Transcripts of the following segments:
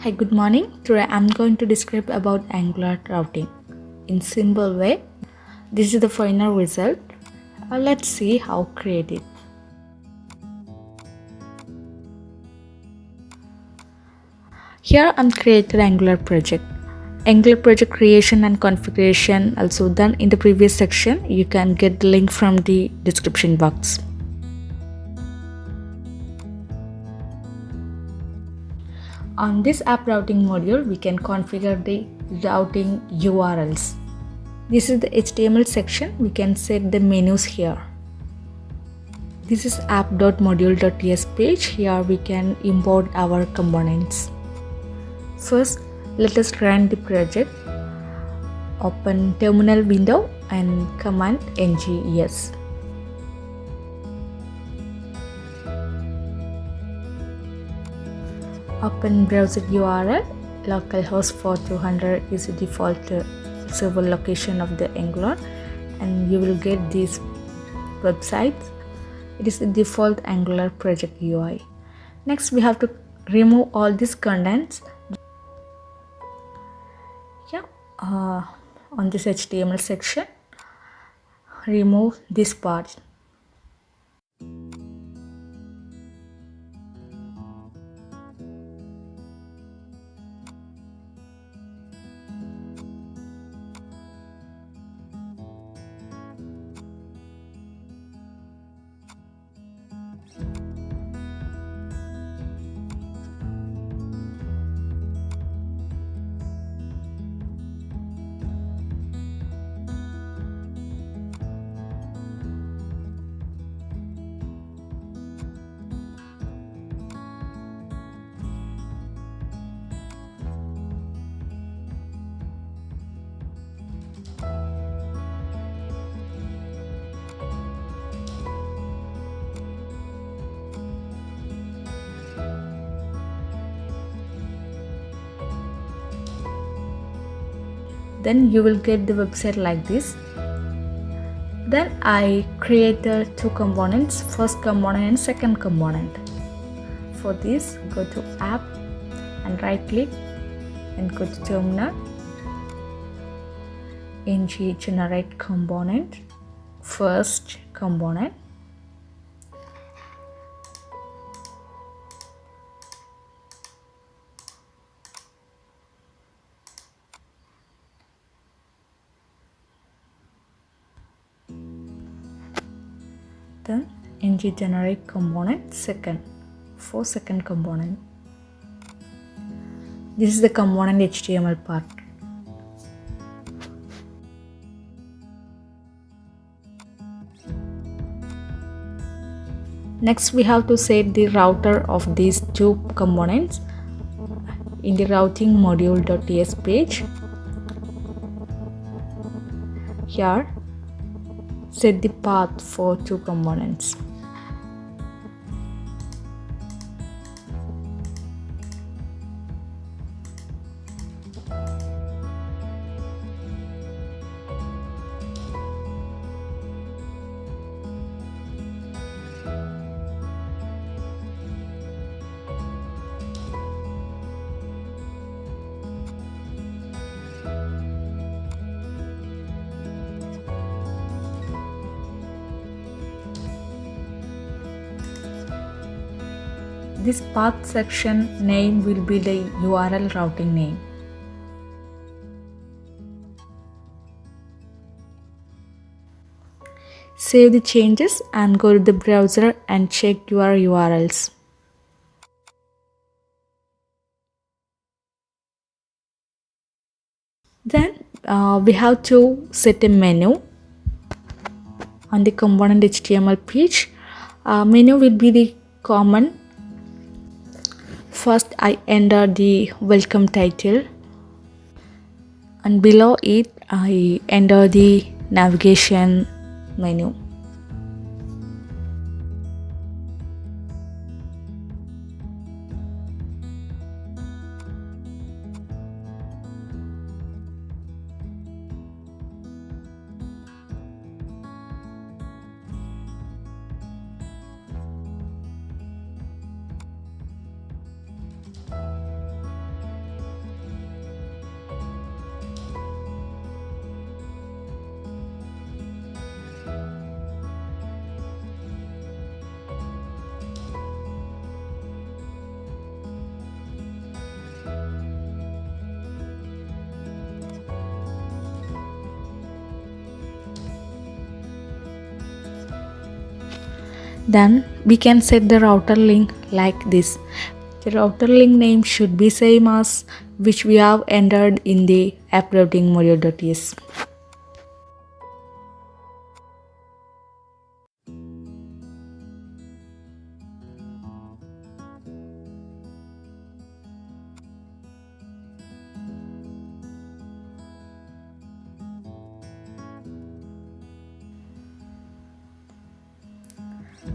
Hi, good morning. Today I'm going to describe about Angular routing in simple way. This is the final result. Let's see how create it. Here I'm created Angular project. Angular project creation and configuration also done in the previous section. You can get the link from the description box. On this app routing module, we can configure the routing URLs. This is the HTML section. We can set the menus here. This is app.module.ts page. Here we can import our components. First, let us run the project. Open terminal window and command nges. Open browser URL. Localhost 4200 is the default server location of the Angular, and you will get this website. It is the default Angular project UI. Next, we have to remove all these contents. On this HTML section, remove this part. Then you will get the website like this. Then I created two components, first component and second component. For this, go to app and right click and go to terminal. ng generate component, first component. Then ng generate component second for second component. This is the component HTML part. Next, we have to set the router of these two components in the routing module.ts page. Here, set the path for two components. This path section name will be the URL routing name. Save the changes and go to the browser and check your URLs. Then we have to set a menu on the component HTML page. Menu will be the common. First, I enter the welcome title, and below it I enter the navigation menu. Then we can set the router link like this. The router link name should be same as which we have entered in the app routing module.ts.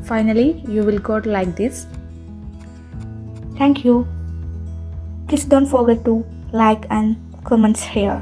Finally, you will got like this. Thank you. Please don't forget to like and comment here.